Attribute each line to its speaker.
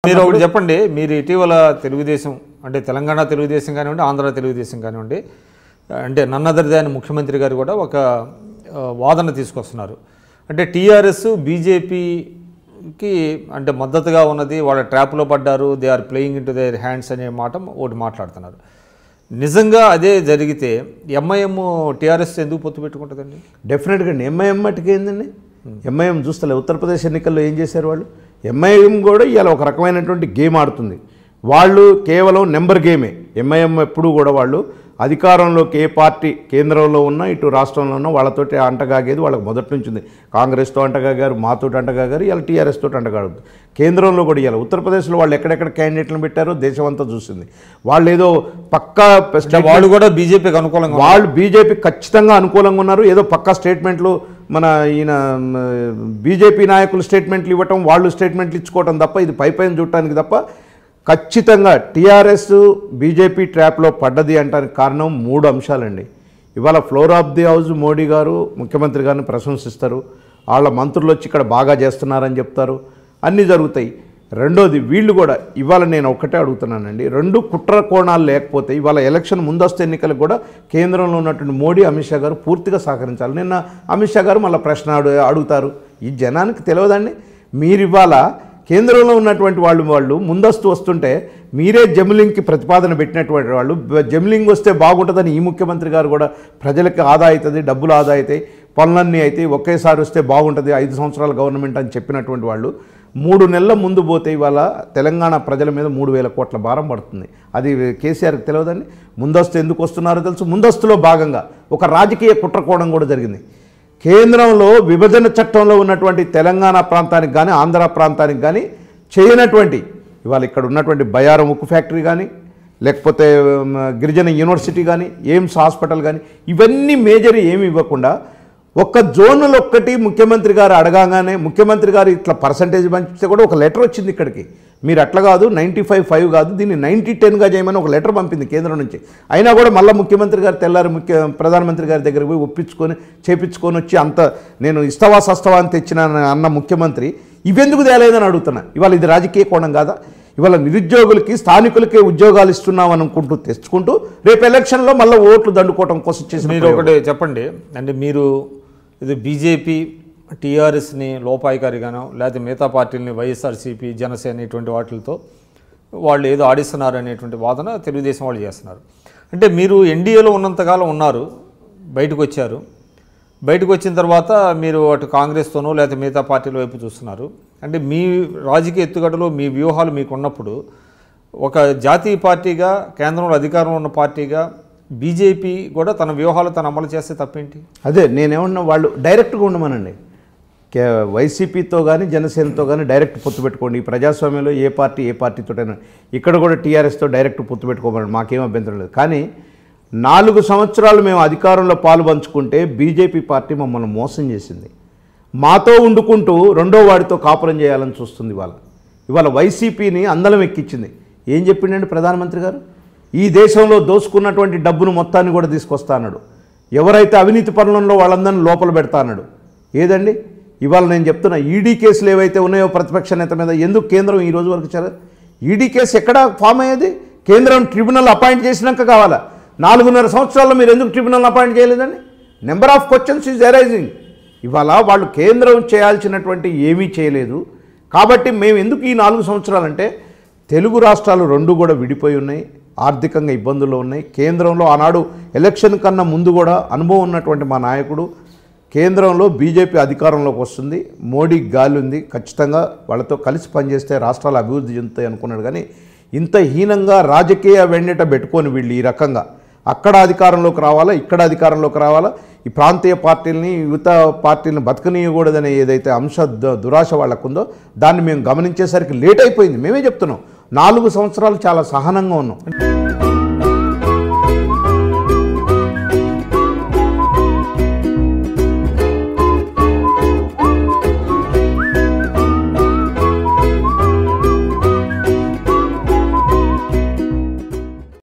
Speaker 1: మీరు ఒకటి చెప్పండి, మీరు ఇటీవల తెలుగుదేశం అంటే తెలంగాణ తెలుగుదేశం కానివ్వండి, ఆంధ్ర తెలుగుదేశం కానివ్వండి, అంటే నన్ అదర్ దాన్ ముఖ్యమంత్రి గారు కూడా ఒక వాదన తీసుకొస్తున్నారు. అంటే టీఆర్ఎస్ బీజేపీకి అంటే మద్దతుగా ఉన్నది, వాళ్ళ ట్రాప్లో పడ్డారు, they are playing into their hands అనే మాట ఒకటి మాట్లాడుతున్నారు. నిజంగా అదే జరిగితే ఎంఐఎం టీఆర్ఎస్ ఎందుకు పొత్తు పెట్టుకుంటుందండి?
Speaker 2: డెఫినెట్గా అండి. ఎంఐఎం మట్టుకు ఏందండి, ఎంఐఎం చూస్తలే ఉత్తరప్రదేశ్ ఎన్నికల్లో ఏం చేశారు వాళ్ళు. ఎంఐఎం కూడా ఇవాళ ఒక రకమైనటువంటి గేమ్ ఆడుతుంది. వాళ్ళు కేవలం నెంబర్ గేమే. ఎంఐఎం ఎప్పుడు కూడా వాళ్ళు అధికారంలోకి ఏ పార్టీ కేంద్రంలో ఉన్నా ఇటు రాష్ట్రంలో ఉన్నా వాళ్ళతోటి అంటగాగేది వాళ్ళకి మొదటి నుంచి ఉంది. కాంగ్రెస్తో అంటగాగారు, మాతోటి అంటగాగారు, ఇలా టీఆర్ఎస్ తోటి అంటగాడు. కేంద్రంలో కూడా ఇవాళ ఉత్తరప్రదేశ్లో వాళ్ళు ఎక్కడెక్కడ క్యాండిడేట్లను పెట్టారో దేశం అంతా చూసింది. వాళ్ళు ఏదో పక్కా
Speaker 1: వాళ్ళు కూడా బీజేపీకి అనుకూలంగా,
Speaker 2: వాళ్ళు బీజేపీ ఖచ్చితంగా అనుకూలంగా ఉన్నారు. ఏదో పక్కా స్టేట్మెంట్లు మన ఈయన బీజేపీ నాయకులు స్టేట్మెంట్లు ఇవ్వటం, వాళ్ళు స్టేట్మెంట్లు ఇచ్చుకోవటం తప్ప ఇది పైపైన చూడటానికి తప్ప ఖచ్చితంగా టీఆర్ఎస్ బీజేపీ ట్రాప్లో పడ్డది అంటానికి కారణం 3 అంశాలండి. ఇవాళ floor of the house Modi గారు ముఖ్యమంత్రి గారిని ప్రశంసిస్తారు, వాళ్ళ మంత్రులు వచ్చి ఇక్కడ బాగా చేస్తున్నారని చెప్తారు, అన్నీ జరుగుతాయి. రెండోది వీళ్ళు కూడా ఇవాళ నేను ఒక్కటే అడుగుతున్నానండి, 2 కుట్ర కోణాలు లేకపోతే ఇవాళ ఎలక్షన్ ముందస్తు ఎన్నికలకు కూడా కేంద్రంలో ఉన్నటువంటి మోడీ అమిత్ షా గారు పూర్తిగా సహకరించాలి. నిన్న అమిత్ షా గారు మళ్ళీ ప్రశ్న అడుగుతారు. ఈ జనానికి తెలియదండి. మీరు ఇవాళ కేంద్రంలో ఉన్నటువంటి వాళ్ళు ముందస్తు వస్తుంటే మీరే జమ్లింగ్కి ప్రతిపాదన పెట్టినటువంటి వాళ్ళు, జమ్లింగ్ వస్తే బాగుంటుందని ఈ ముఖ్యమంత్రి గారు కూడా ప్రజలకి ఆదా అవుతుంది, డబ్బులు ఆదా అవుతాయి, పనులన్నీ అయితే ఒకేసారి వస్తే బాగుంటుంది 5 సంవత్సరాల గవర్నమెంట్ అని చెప్పినటువంటి వాళ్ళు 3 నెలల ముందు పోతే ఇవాళ తెలంగాణ ప్రజల మీద 3,000 కోట్ల భారం పడుతుంది. అది కేసీఆర్కి తెలియదండి. ముందస్తు ఎందుకు వస్తున్నారో తెలుసు. ముందస్తులో భాగంగా ఒక రాజకీయ కుట్రకోణం కూడా జరిగింది. కేంద్రంలో విభజన చట్టంలో ఉన్నటువంటి తెలంగాణ ప్రాంతానికి కానీ ఆంధ్ర ప్రాంతానికి కానీ చేయనటువంటి ఇవాళ ఇక్కడ ఉన్నటువంటి బయారం ఉక్కు ఫ్యాక్టరీ కానీ లేకపోతే గిరిజన యూనివర్సిటీ కానీ ఎయిమ్స్ హాస్పిటల్ కానీ ఇవన్నీ మేజర్ ఏమి ఇవ్వకుండా ఒక్క జోన్లు ఒక్కటి ముఖ్యమంత్రి గారు అడగానే ముఖ్యమంత్రి గారు ఇట్లా పర్సంటేజ్ పంపిస్తే కూడా ఒక లెటర్ వచ్చింది ఇక్కడికి. మీరు అట్లా కాదు 95-5 కాదు దీన్ని 90-10గా చేయమని ఒక లెటర్ పంపింది కేంద్రం నుంచి. అయినా కూడా మళ్ళీ ముఖ్యమంత్రి గారు తెల్లారి ప్రధానమంత్రి గారి దగ్గర పోయి ఒప్పించుకొని చేపించుకొని వచ్చి అంత నేను ఇస్తవా సస్తవా అని తెచ్చిన అన్న ముఖ్యమంత్రి ఇవెందుకు తేలేదని అడుగుతున్నా. ఇవాళ ఇది రాజకీయ కోణం కాదా? ఇవాళ నిరుద్యోగులకి స్థానికులకే ఉద్యోగాలు ఇస్తున్నాం అనుకుంటూ తెచ్చుకుంటూ రేపు ఎలక్షన్లో మళ్ళీ ఓట్లు దండుకోవడం కోసం చేసిన.
Speaker 1: మీరు ఒకటి చెప్పండి, అంటే మీరు ఇది బీజేపీ టీఆర్ఎస్ని లోపాయికారిగానో లేకపోతే మిగతా పార్టీలని వైఎస్ఆర్సీపీ జనసేన ఇటువంటి వాటితో వాళ్ళు ఏదో ఆడిస్తున్నారు అనేటువంటి వాదన తెలుగుదేశం వాళ్ళు చేస్తున్నారు. అంటే మీరు ఎన్డీఏలో ఉన్నంతకాలం ఉన్నారు, బయటకు వచ్చారు, బయటకు వచ్చిన తర్వాత మీరు అటు కాంగ్రెస్తోనో లేకపోతే మిగతా పార్టీల వైపు చూస్తున్నారు. అంటే మీ రాజకీయ ఎత్తుగడలో మీ వ్యూహాలు మీకు ఉన్నప్పుడు ఒక జాతీయ పార్టీగా కేంద్రంలో అధికారంలో ఉన్న పార్టీగా బీజేపీ కూడా తన వ్యూహాలు తను అమలు చేస్తే తప్పేంటి?
Speaker 2: అదే నేనేమన్నా వాళ్ళు డైరెక్ట్గా ఉండమనండి. వైసీపీతో కానీ జనసేనతో కానీ డైరెక్ట్ పొత్తు పెట్టుకోండి. ఈ ప్రజాస్వామ్యంలో ఏ పార్టీతోటైనా ఇక్కడ కూడా టీఆర్ఎస్తో డైరెక్ట్ పొత్తు పెట్టుకోమని మాకేం అభ్యంతరం లేదు. కానీ 4 సంవత్సరాలు మేము అధికారంలో పాలు పంచుకుంటే బీజేపీ పార్టీ మమ్మల్ని మోసం చేసింది. మాతో వండుకుంటూ రెండో వాడితో కాపురం చేయాలని చూస్తుంది. ఇవాళ వైసీపీని అందలం ఎక్కించింది. ఏం చెప్పిండండి ప్రధానమంత్రి గారు? ఈ దేశంలో దోసుకున్నటువంటి డబ్బును మొత్తాన్ని కూడా తీసుకొస్తా అన్నాడు. ఎవరైతే అవినీతి పనులలో వాళ్ళందరినీ లోపల పెడతా అన్నాడు. ఏదండి ఇవాళ నేను చెప్తున్నా, ఈడీ కేసులు ఏవైతే ఉన్నాయో ప్రతిపక్ష నేత మీద ఎందుకు కేంద్రం ఈ రోజు వరకు చాలా ఈడీ కేసు ఎక్కడ ఫామ్ అయ్యేది? కేంద్రం ట్రిబ్యునల్ అపాయింట్ చేసినాక కావాలా? 4.5 సంవత్సరాల్లో మీరు ఎందుకు ట్రిబ్యునల్ అపాయింట్ చేయలేదండి? Number of questions is arising. ఇవాళ వాళ్ళు కేంద్రం చేయాల్సినటువంటి ఏమీ చేయలేదు. కాబట్టి మేము ఎందుకు ఈ 4 సంవత్సరాలంటే తెలుగు రాష్ట్రాలు 2 కూడా విడిపోయి ఉన్నాయి, ఆర్థికంగా ఇబ్బందుల్లో ఉన్నాయి. కేంద్రంలో ఆనాడు ఎలక్షన్ కన్నా ముందు కూడా అనుభవం ఉన్నటువంటి మా నాయకుడు కేంద్రంలో బీజేపీ అధికారంలోకి వస్తుంది, మోడీ గాలి ఉంది, ఖచ్చితంగా వాళ్ళతో కలిసి పనిచేస్తే రాష్ట్రాలు అభివృద్ధి చెందుతాయి అనుకున్నాడు. కానీ ఇంత హీనంగా రాజకీయ వెండట పెట్టుకొని వీళ్ళు ఈ రకంగా అక్కడ అధికారంలోకి రావాలా, ఇక్కడ అధికారంలోకి రావాలా, ఈ ప్రాంతీయ పార్టీలని యువత పార్టీలను బతకనీయకూడదనే ఏదైతే దురాశ వాళ్ళకుందో దాన్ని మేము గమనించేసరికి లేట్ అయిపోయింది. మేమే చెప్తున్నాం 4 సంవత్సరాలు చాలా సహనంగా ఉన్నాం.